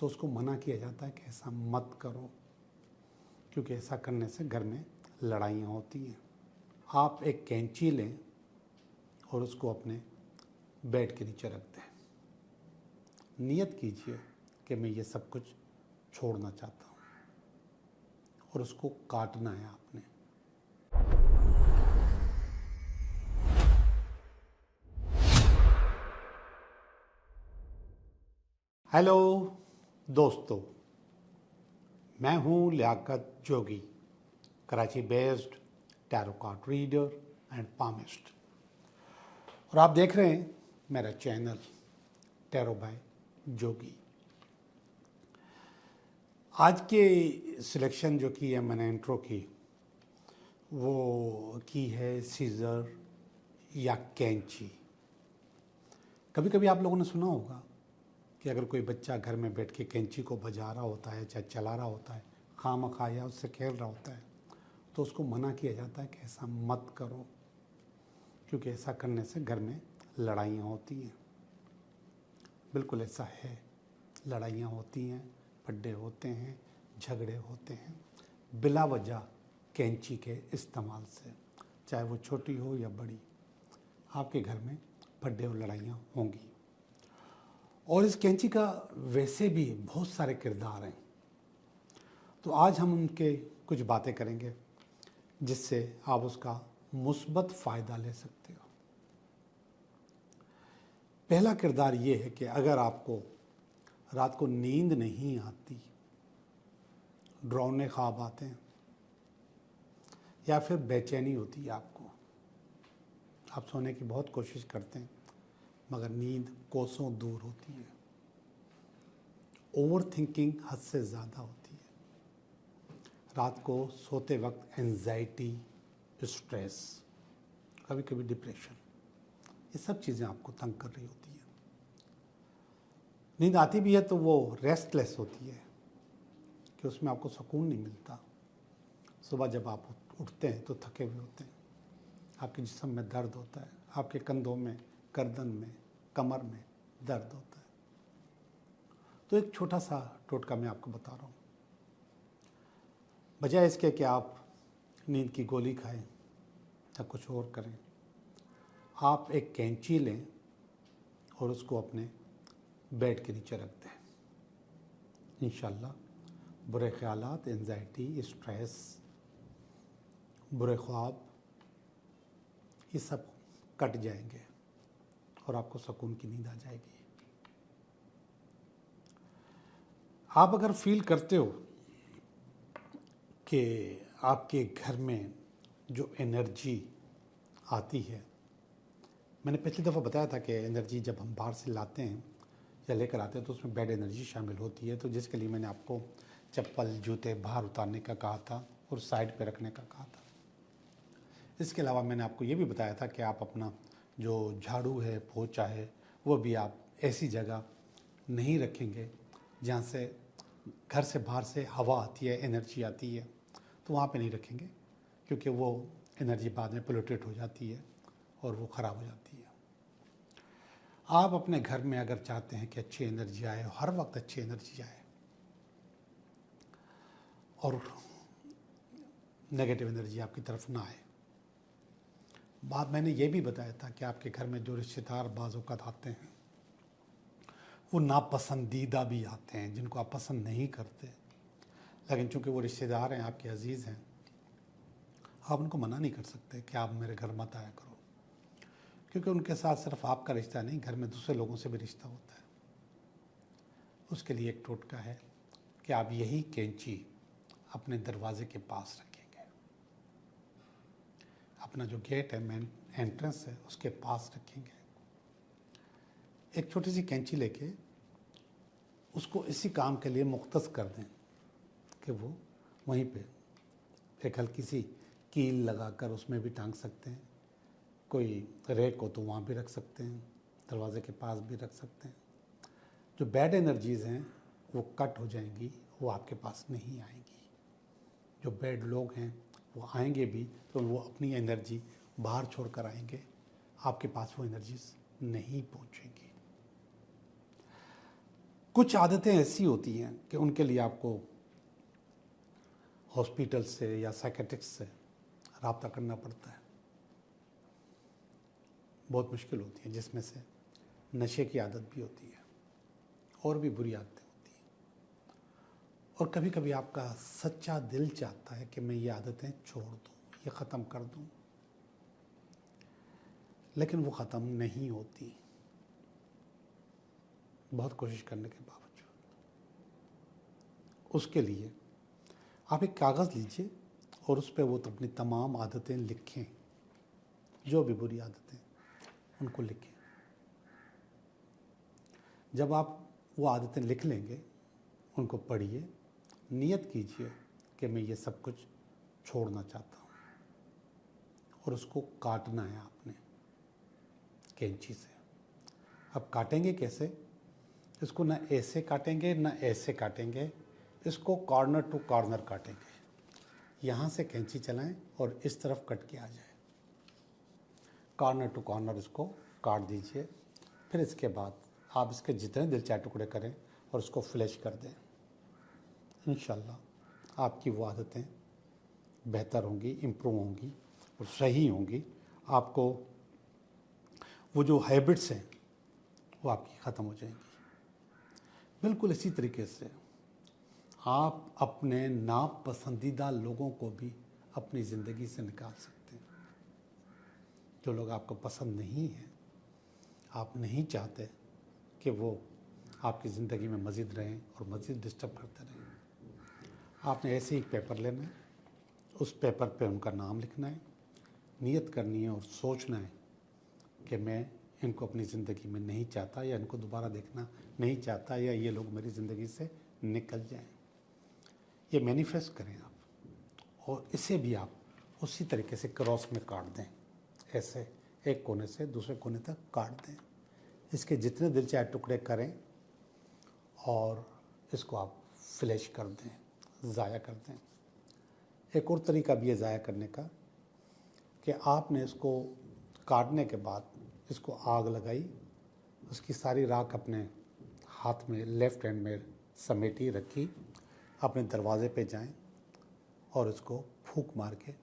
तो उसको मना किया जाता है कि ऐसा मत करो, क्योंकि ऐसा करने से घर में लड़ाइयाँ होती हैं। आप एक कैंची लें और उसको अपने बेड के नीचे रख दें। नियत कीजिए कि मैं ये सब कुछ छोड़ना चाहता हूँ और उसको काटना है आपने। हेलो दोस्तों, मैं हूँ Liaquat Jogi, Karachi based tarot card reader and palmist, और आप देख रहे हैं मेरा चैनल टैरो बाय जोगी। आज के सिलेक्शन जो की है मैंने इंट्रो की, वो की है सीज़र या कैंची। कभी कभी आप लोगों ने सुना होगा कि अगर कोई बच्चा घर में बैठ के कैंची को बजा रहा होता है, चाहे चला रहा होता है, खामखा या उससे खेल रहा होता है, तो उसको मना किया जाता है कि ऐसा मत करो, क्योंकि ऐसा करने से घर में लड़ाइयाँ होती हैं। बिल्कुल ऐसा है, लड़ाइयाँ होती हैं, फड्डे होते हैं, झगड़े होते हैं बिला वजह कैंची के इस्तेमाल से। चाहे वो छोटी हो या बड़ी, आपके घर में फड्डे और लड़ाइयाँ होंगी। और इस कैंची का वैसे भी बहुत सारे किरदार हैं, तो आज हम उनके कुछ बातें करेंगे जिससे आप उसका मुस्बत फ़ायदा ले सकते हो। पहला किरदार ये है कि अगर आपको रात को नींद नहीं आती, डरावने ख्वाब आते हैं या फिर बेचैनी होती है आपको, आप सोने की बहुत कोशिश करते हैं मगर नींद कोसों दूर होती है, ओवर थिंकिंग हद से ज़्यादा होती है, रात को सोते वक्त एंजाइटी, स्ट्रेस, कभी कभी डिप्रेशन, ये सब चीज़ें आपको तंग कर रही होती हैं। नींद आती भी है तो वो रेस्टलेस होती है कि उसमें आपको सुकून नहीं मिलता। सुबह जब आप उठते हैं तो थके हुए होते हैं, आपके जिस्म में दर्द होता है, आपके कंधों में, गर्दन में, कमर में दर्द होता है। तो एक छोटा सा टोटका मैं आपको बता रहा हूँ। बजाय इसके कि आप नींद की गोली खाएं या कुछ और करें, आप एक कैंची लें और उसको अपने बेड के नीचे रख दें। इंशाल्लाह बुरे ख्यालात, एंजाइटी, स्ट्रेस, बुरे ख्वाब, ये सब कट जाएंगे और आपको सुकून की नींद आ जाएगी। आप अगर फील करते हो कि आपके घर में जो एनर्जी आती है, मैंने पिछली दफ़ा बताया था कि एनर्जी जब हम बाहर से लाते हैं या लेकर आते हैं तो उसमें बैड एनर्जी शामिल होती है, तो जिसके लिए मैंने आपको चप्पल, जूते बाहर उतारने का कहा था और साइड पे रखने का कहा था। इसके अलावा मैंने आपको ये भी बताया था कि आप अपना जो झाड़ू है, पोंछा है, वो भी आप ऐसी जगह नहीं रखेंगे जहाँ से घर से बाहर से हवा आती है, एनर्जी आती है, तो वहाँ पे नहीं रखेंगे, क्योंकि वो एनर्जी बाद में पोल्यूटेड हो जाती है और वो ख़राब हो जाती है। आप अपने घर में अगर चाहते हैं कि अच्छी एनर्जी आए, हर वक्त अच्छी एनर्जी आए और नेगेटिव एनर्जी आपकी तरफ ना आए, बात मैंने ये भी बताया था कि आपके घर में जो रिश्तेदार बाज़ औक़ात आते हैं वो नापसंदीदा भी आते हैं, जिनको आप पसंद नहीं करते, लेकिन चूँकि वो रिश्तेदार हैं, आपके अजीज़ हैं, आप उनको मना नहीं कर सकते कि आप मेरे घर मत आया करो, क्योंकि उनके साथ सिर्फ आपका रिश्ता नहीं, घर में दूसरे लोगों से भी रिश्ता होता है। उसके लिए एक टोटका है कि आप यही कैंची अपने दरवाजे के पास रखेंगे, अपना जो गेट है, मेन एंट्रेंस है, उसके पास रखेंगे। एक छोटी सी कैंची लेके उसको इसी काम के लिए मुख्तस कर दें कि वो वहीं पे एक हल्की सी कील लगाकर उसमें भी टांग सकते हैं, कोई रैक हो तो वहाँ भी रख सकते हैं, दरवाजे के पास भी रख सकते हैं। जो बैड एनर्जीज़ हैं वो कट हो जाएंगी, वो आपके पास नहीं आएंगी। जो बैड लोग हैं वो आएंगे भी तो वो अपनी एनर्जी बाहर छोड़ कर आएंगे, आपके पास वो एनर्जीज नहीं पहुँचेंगी। कुछ आदतें ऐसी होती हैं कि उनके लिए आपको हॉस्पिटल से या साइकेट्रिस्ट से रब्ता करना पड़ता है, बहुत मुश्किल होती है, जिसमें से नशे की आदत भी होती है और भी बुरी आदतें होती हैं। और कभी कभी आपका सच्चा दिल चाहता है कि मैं ये आदतें छोड़ दूँ, ये ख़त्म कर दूँ, लेकिन वो ख़त्म नहीं होती बहुत कोशिश करने के बावजूद। उसके लिए आप एक कागज़ लीजिए और उस पर वो अपनी तमाम आदतें लिखें, जो भी बुरी आदतें उनको लिखें। जब आप वो आदतें लिख लेंगे, उनको पढ़िए, नियत कीजिए कि मैं ये सब कुछ छोड़ना चाहता हूँ, और उसको काटना है आपने कैंची से। अब काटेंगे कैसे? इसको ना ऐसे काटेंगे ना ऐसे काटेंगे, इसको कॉर्नर टू कॉर्नर काटेंगे। यहाँ से कैंची चलाएं और इस तरफ कट के आ जाए, कॉर्नर टू कॉर्नर इसको काट दीजिए। फिर इसके बाद आप इसके जितने दिल चाहे टुकड़े करें और उसको फ्लैश कर दें। इंशाल्लाह आपकी वो आदतें बेहतर होंगी, इम्प्रूव होंगी और सही होंगी। आपको वो जो हैबिट्स हैं वो आपकी ख़त्म हो जाएंगी। बिल्कुल इसी तरीके से आप अपने नापसंदीदा लोगों को भी अपनी ज़िंदगी से निकाल सकते हैं। जो लोग आपको पसंद नहीं हैं, आप नहीं चाहते कि वो आपकी ज़िंदगी में मज़ीद रहें और मज़ीद डिस्टर्ब करते रहें, आपने ऐसे ही पेपर लेना है, उस पेपर पे उनका नाम लिखना है, नियत करनी है और सोचना है कि मैं इनको अपनी ज़िंदगी में नहीं चाहता, या इनको दोबारा देखना नहीं चाहता, या ये लोग मेरी ज़िंदगी से निकल जाएं। ये मैनिफेस्ट करें आप, और इसे भी आप उसी तरीके से क्रॉस में काट दें, ऐसे एक कोने से दूसरे कोने तक काट दें। इसके जितने दिल चाहे टुकड़े करें और इसको आप फ्लैश कर दें, ज़ाया कर दें। एक और तरीका भी है ज़ाया करने का कि आपने इसको काटने के बाद इसको आग लगाई, उसकी सारी राख अपने हाथ में लेफ़्ट हैंड में समेटी रखी, अपने दरवाजे पे जाएं और उसको फूंक मार के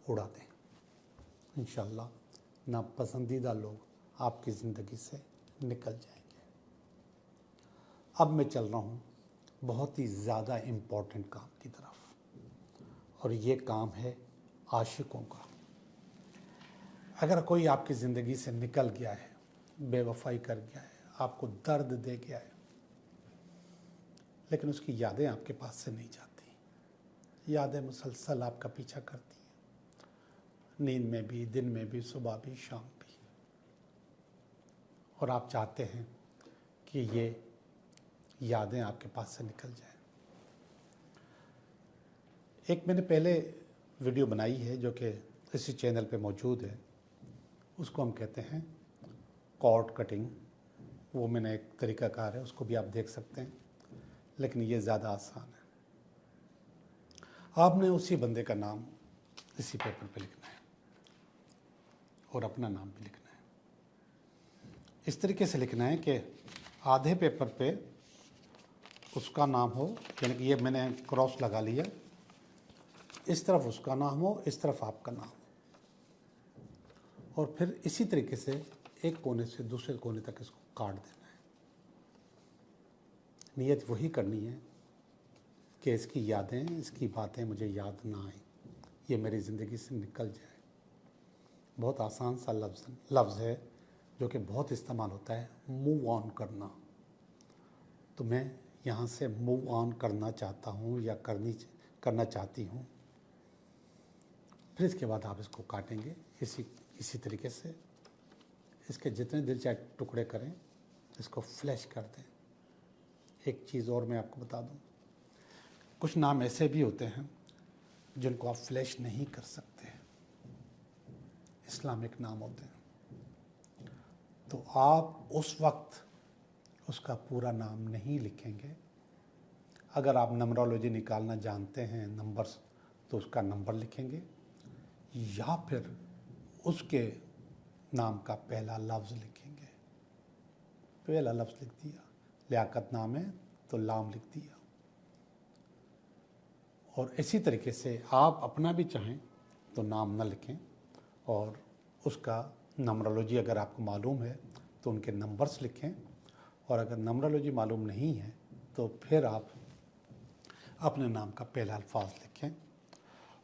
उड़ा दें। इंशाल्लाह नापसंदीदा लोग आपकी ज़िंदगी से निकल जाएंगे। अब मैं चल रहा हूँ बहुत ही ज़्यादा इम्पोर्टेंट काम की तरफ, और ये काम है आशिकों का। अगर कोई आपकी ज़िंदगी से निकल गया है, बेवफाई कर गया है, आपको दर्द दे गया है, लेकिन उसकी यादें आपके पास से नहीं जाती, यादें मुसलसल आपका पीछा करती हैं, नींद में भी, दिन में भी, सुबह भी, शाम भी, और आप चाहते हैं कि ये यादें आपके पास से निकल जाएं। एक मैंने पहले वीडियो बनाई है जो कि इसी चैनल पे मौजूद है, उसको हम कहते हैं कॉर्ड कटिंग। वो मैंने एक तरीक़ाकार है, उसको भी आप देख सकते हैं, लेकिन ये ज़्यादा आसान है। आपने उसी बंदे का नाम इसी पेपर पे लिखना है और अपना नाम भी लिखना है। इस तरीके से लिखना है कि आधे पेपर पे उसका नाम हो, यानी कि ये मैंने क्रॉस लगा लिया, इस तरफ उसका नाम हो, इस तरफ आपका नाम हो, और फिर इसी तरीके से एक कोने से दूसरे कोने तक इसको काट देना है। नियत वही करनी है कि इसकी यादें, इसकी बातें मुझे याद ना आए, ये मेरी ज़िंदगी से निकल जाए। बहुत आसान सा लफ्ज़ है जो कि बहुत इस्तेमाल होता है, मूव ऑन करना। तो मैं यहाँ से मूव ऑन करना चाहता हूँ या करना चाहती हूँ। फिर इसके बाद आप इसको काटेंगे इसी तरीके से। इसके जितने दिल चाहे टुकड़े करें, इसको फ्लैश कर दें। एक चीज़ और मैं आपको बता दूं, कुछ नाम ऐसे भी होते हैं जिनको आप फ्लैश नहीं कर सकते, इस्लामिक नाम होते हैं। तो आप उस वक्त उसका पूरा नाम नहीं लिखेंगे। अगर आप नंबरोलॉजी निकालना जानते हैं, नंबर्स, तो उसका नंबर लिखेंगे, या फिर उसके नाम का पहला लफ्ज़ लिखेंगे। पहला लफ्ज़ लिख दिया, लियाकत नाम है तो लाम लिख दिया। और इसी तरीके से आप अपना भी चाहें तो नाम न लिखें, और उसका नंबरोलॉजी अगर आपको मालूम है तो उनके नंबर्स लिखें, और अगर नंबरोलॉजी मालूम नहीं है तो फिर आप अपने नाम का पहला अल्फाज लिखें।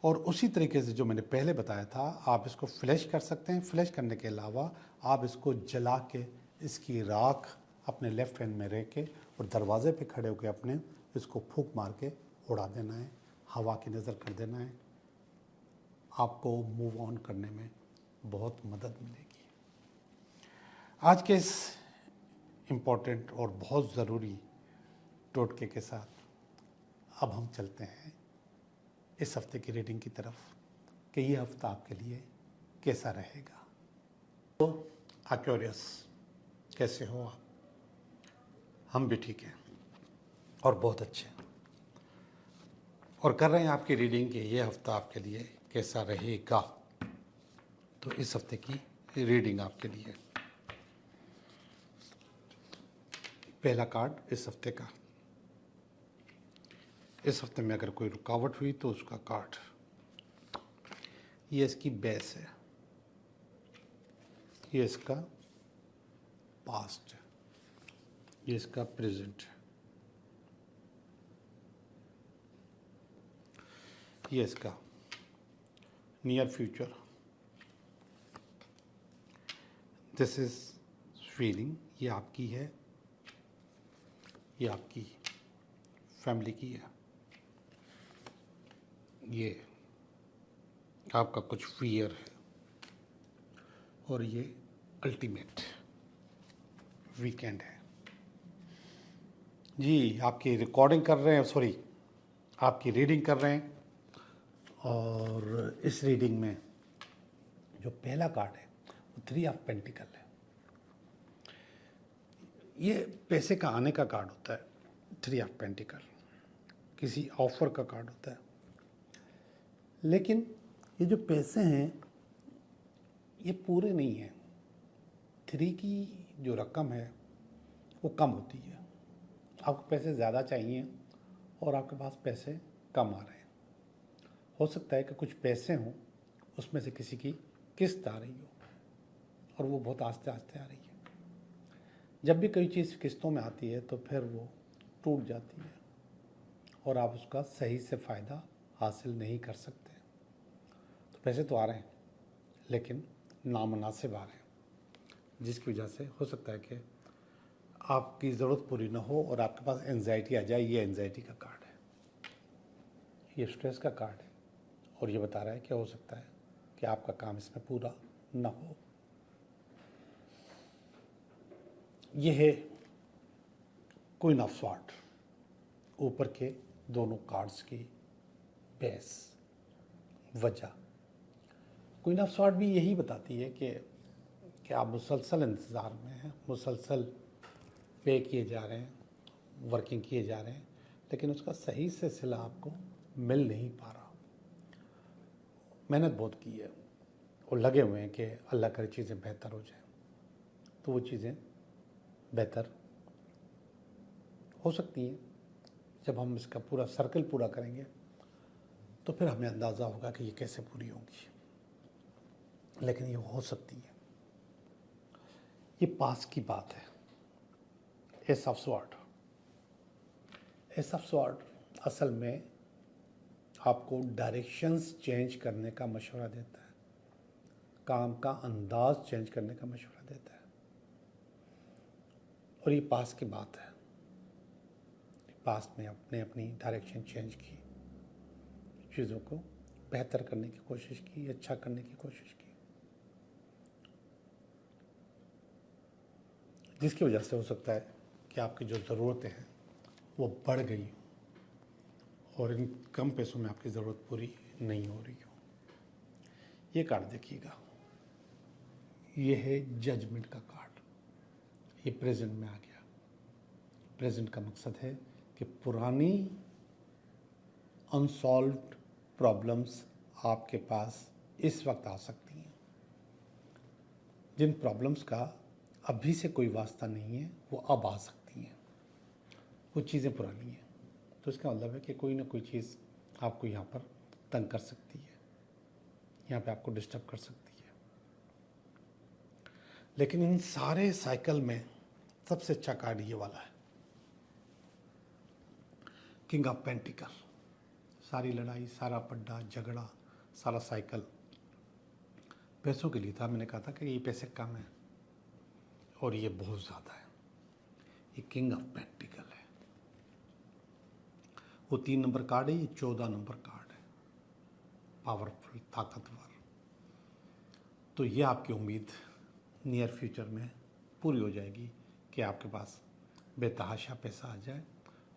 और उसी तरीके से जो मैंने पहले बताया था, आप इसको फ्लैश कर सकते हैं। फ्लैश करने के अलावा आप इसको जला के इसकी राख अपने लेफ़्ट हैंड में रह के और दरवाजे पे खड़े होकर अपने इसको फूंक मार के उड़ा देना है, हवा की नज़र कर देना है। आपको मूव ऑन करने में बहुत मदद मिलेगी। आज के इस इम्पोर्टेंट और बहुत ज़रूरी टोटके के साथ अब हम चलते हैं इस हफ्ते की रीडिंग की तरफ कि ये हफ्ता आपके लिए कैसा रहेगा। तो एक्वेरियस, कैसे हो आप? हम भी ठीक हैं और बहुत अच्छे हैं, और कर रहे हैं आपकी रीडिंग कि ये हफ्ता आपके लिए कैसा रहेगा। तो इस हफ्ते की रीडिंग आपके लिए पहला कार्ड इस हफ्ते का, इस हफ्ते में अगर कोई रुकावट हुई तो उसका कार्ड, ये इसकी बेस है, ये इसका पास्ट है, ये इसका प्रेजेंट है, ये इसका near future. This is feeling, ये आपकी है, ये आपकी फैमिली की है, ये आपका कुछ फियर है, और ये अल्टीमेट वीकेंड है। जी, आपकी रिकॉर्डिंग कर रहे हैं, सॉरी आपकी रीडिंग कर रहे हैं, और इस रीडिंग में जो पहला कार्ड है वो 3 ऑफ पेंटिकल है। ये पैसे का आने का कार्ड होता है। 3 ऑफ पेंटिकल किसी ऑफर का कार्ड होता है, लेकिन ये जो पैसे हैं ये पूरे नहीं हैं। 3 की जो रकम है वो कम होती है। आपको पैसे ज़्यादा चाहिए और आपके पास पैसे कम आ रहे हैं। हो सकता है कि कुछ पैसे हों, उसमें से किसी की किस्त आ रही हो और वो बहुत आस्ते आस्ते आ रही है। जब भी कोई चीज़ किस्तों में आती है तो फिर वो टूट जाती है और आप उसका सही से फ़ायदा हासिल नहीं कर सकते। तो पैसे तो आ रहे हैं लेकिन नामुनासिब आ रहे हैं, जिसकी वजह से हो सकता है कि आपकी ज़रूरत पूरी ना हो और आपके पास एंजाइटी आ जाए। ये एंजाइटी का कार्ड है, ये स्ट्रेस का कार्ड है, और ये बता रहा है कि हो सकता है कि आपका काम इसमें पूरा ना हो। ये है क्वीन ऑफ स्वॉर्ड, ऊपर के दोनों कार्ड्स की बेस वजह। क्वीन ऑफ स्वॉर्ड भी यही बताती है कि आप मुसलसल इंतज़ार में हैं, मुसलसल पे किए जा रहे हैं, वर्किंग किए जा रहे हैं, लेकिन उसका सही से सिला आपको मिल नहीं पा रहा। मेहनत बहुत की है और लगे हुए हैं कि अल्लाह करे चीज़ें बेहतर हो जाएं, तो वो चीज़ें बेहतर हो सकती हैं। जब हम इसका पूरा सर्कल पूरा करेंगे तो फिर हमें अंदाज़ा होगा कि ये कैसे पूरी होंगी, लेकिन ये हो सकती है। ये पास की बात है। S of sword, S of sword असल में आपको डायरेक्शंस चेंज करने का मशवरा देता है, काम का अंदाज चेंज करने का मशवरा देता है, और ये पास की बात है। पास में आपने अपनी डायरेक्शन चेंज की, चीज़ों को बेहतर करने की कोशिश की, अच्छा करने की कोशिश की, जिसकी वजह से हो सकता है कि आपकी जो ज़रूरतें हैं वो बढ़ गई और इन कम पैसों में आपकी ज़रूरत पूरी नहीं हो रही हो। ये कार्ड देखिएगा, ये है जजमेंट का कार्ड। ये प्रेजेंट में आ गया। प्रेजेंट का मकसद है कि पुरानी अनसॉल्व्ड प्रॉब्लम्स आपके पास इस वक्त आ सकती हैं। जिन प्रॉब्लम्स का अभी से कोई वास्ता नहीं है वो अब आ सकती हैं। कुछ चीज़ें पुरानी हैं, तो इसका मतलब है कि कोई ना कोई चीज़ आपको यहाँ पर तंग कर सकती है, यहाँ पे आपको डिस्टर्ब कर सकती है। लेकिन इन सारे साइकिल में सबसे अच्छा कार्ड ये वाला है, किंग ऑफ पेंटिकल। सारी लड़ाई, सारा पड्डा, झगड़ा, सारा साइकिल पैसों के लिए था। मैंने कहा था कि ये पैसे कम हैं और ये बहुत ज़्यादा है। ये किंग ऑफ पेंटिकल है, वो 3 नंबर कार्ड है, ये 14 नंबर कार्ड है, पावरफुल, ताकतवर। तो ये आपकी उम्मीद नियर फ्यूचर में पूरी हो जाएगी कि आपके पास बेतहाशा पैसा आ जाए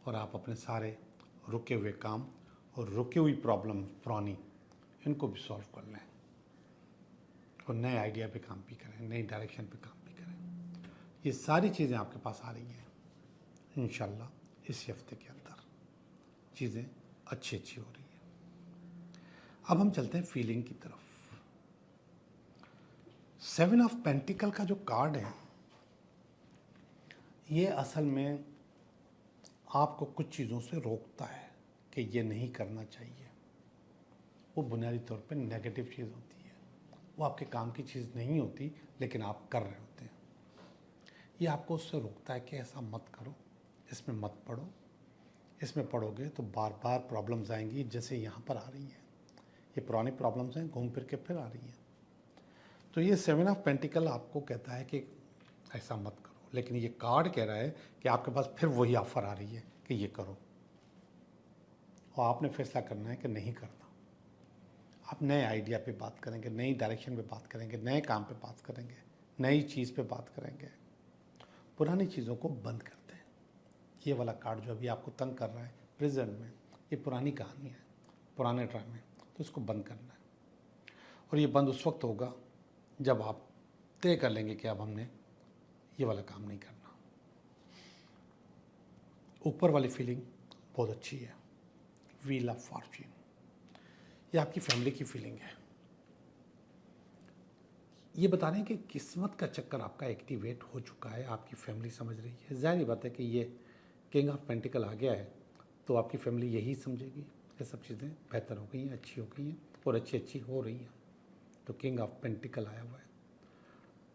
और आप अपने सारे रुके हुए काम और रुकी हुई प्रॉब्लम पुरानी, इनको भी सॉल्व कर लें और नए आइडिया पे काम भी करें, नई डायरेक्शन पे काम भी करें। ये सारी चीज़ें आपके पास आ रही हैं इंशाल्लाह। इस हफ्ते के अंदर चीज़ें अच्छी हो रही हैं। अब हम चलते हैं फीलिंग की तरफ। 7 ऑफ पेंटिकल का जो कार्ड है, ये असल में आपको कुछ चीज़ों से रोकता है कि ये नहीं करना चाहिए। वो बुनियादी तौर पे नेगेटिव चीज़ होती है, वो आपके काम की चीज़ नहीं होती, लेकिन आप कर रहे होते हैं। ये आपको उससे रोकता है कि ऐसा मत करो, इसमें मत पढ़ो, इसमें पढ़ोगे तो बार बार प्रॉब्लम्स आएंगी, जैसे यहाँ पर आ रही हैं। ये पुरानी प्रॉब्लम्स हैं, घूम फिर के फिर आ रही हैं। तो ये 7 ऑफ पेंटिकल आपको कहता है कि ऐसा मत करो, लेकिन ये कार्ड कह रहा है कि आपके पास फिर वही ऑफर आ रही है कि ये करो, और आपने फैसला करना है कि नहीं करना। आप नए आइडिया पे बात करेंगे, नई डायरेक्शन पे बात करेंगे, नए काम पे बात करेंगे, नई चीज़ पे बात करेंगे, पुरानी चीज़ों को बंद करते हैं। ये वाला कार्ड जो अभी आपको तंग कर रहा है प्रेजेंट में, ये पुरानी कहानी है, पुराने ड्रामे, तो इसको बंद करना है। और ये बंद उस वक्त होगा जब आप तय कर लेंगे कि अब हमने ये वाला काम नहीं करना। ऊपर वाली फीलिंग बहुत अच्छी है, व्हील ऑफ फॉर्च्यून। ये आपकी फैमिली की फीलिंग है। ये बता रहे हैं कि किस्मत का चक्कर आपका एक्टिवेट हो चुका है, आपकी फैमिली समझ रही है। ज़ाहिर बात है कि ये किंग ऑफ पेंटिकल आ गया है, तो आपकी फैमिली यही समझेगी ये सब चीज़ें बेहतर हो गई हैं, अच्छी हो गई हैं और अच्छी हो रही हैं। तो किंग ऑफ पेंटिकल आया हुआ है,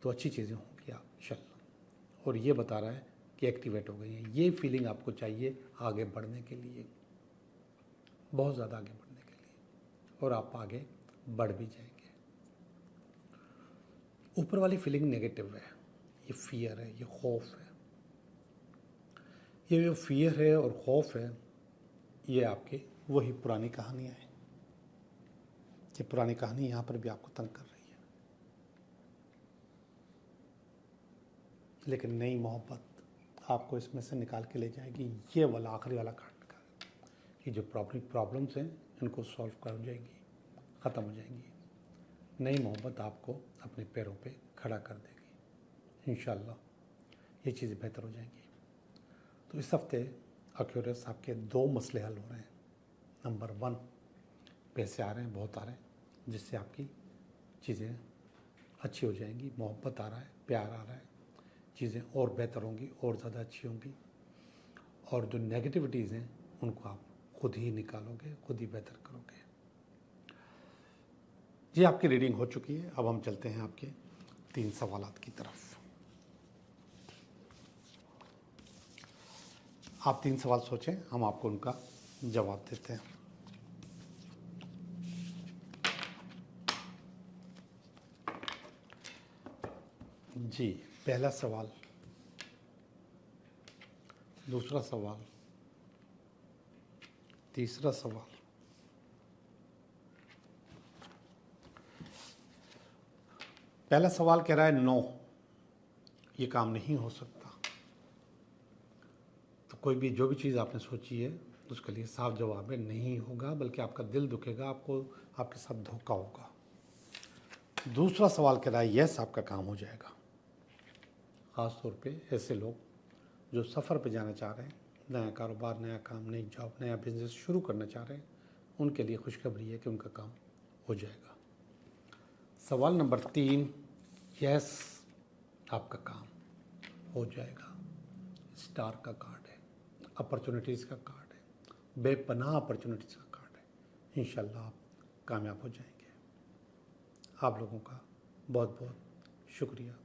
तो अच्छी चीज़ें होंगी आप इंशाल्लाह। और ये बता रहा है कि एक्टिवेट हो गई हैं। ये फीलिंग आपको चाहिए आगे बढ़ने के लिए, बहुत ज़्यादा आगे बढ़ने के लिए, और आप आगे बढ़ भी जाएंगे। ऊपर वाली फीलिंग नेगेटिव है, ये फियर है, ये खौफ है। ये जो फियर है और खौफ है, ये आपकी वही पुरानी कहानियाँ हैं। ये पुरानी कहानी यहाँ पर भी आपको तंग कर रही है, लेकिन नई मोहब्बत आपको इसमें से निकाल के ले जाएगी। ये वाला आखिरी वाला कार्ड निकाल कि जो प्रॉब्लम्स हैं इनको सॉल्व कर जाएंगी, ख़त्म हो जाएंगी। नई मोहब्बत आपको अपने पैरों पे खड़ा कर देगी इंशाल्लाह। ये चीज़ें बेहतर हो जाएंगी। तो इस हफ्ते एक्यूरेस आपके 2 मसले हल हो रहे हैं। नंबर 1, पैसे आ रहे हैं, बहुत आ रहे हैं, जिससे आपकी चीज़ें अच्छी हो जाएंगी। मोहब्बत आ रहा है, प्यार आ रहा है, चीज़ें और बेहतर होंगी और ज़्यादा अच्छी होंगी। और जो नेगेटिविटीज़ हैं उनको आप खुद ही निकालोगे, खुद ही बेहतर करोगे। ये आपकी रीडिंग हो चुकी है। अब हम चलते हैं आपके 3 सवालात की तरफ। आप 3 सवाल सोचें, हम आपको उनका जवाब देते हैं। जी, पहला सवाल, दूसरा सवाल, तीसरा सवाल, पहला सवाल कह रहा है नो, ये काम नहीं हो सकता। तो कोई भी जो भी चीज़ आपने सोची है उसके लिए साफ जवाब है नहीं होगा, बल्कि आपका दिल दुखेगा, आपको आपके साथ धोखा होगा। दूसरा सवाल कह रहा है यस, आपका काम हो जाएगा। ख़ास तौर पे ऐसे लोग जो सफ़र पे जाना चाह रहे हैं, नया कारोबार, नया काम, नई जॉब, नया बिजनेस शुरू करना चाह रहे हैं, उनके लिए खुशखबरी है कि उनका काम हो जाएगा। सवाल नंबर 3, यस, आपका काम हो जाएगा। स्टार का कार्ड है, अपॉर्चुनिटीज़ का कार्ड है, बेपनाह अपॉर्चुनिटीज़ का कार्ड है। इंशाल्लाह आप कामयाब हो जाएंगे। आप लोगों का बहुत बहुत शुक्रिया।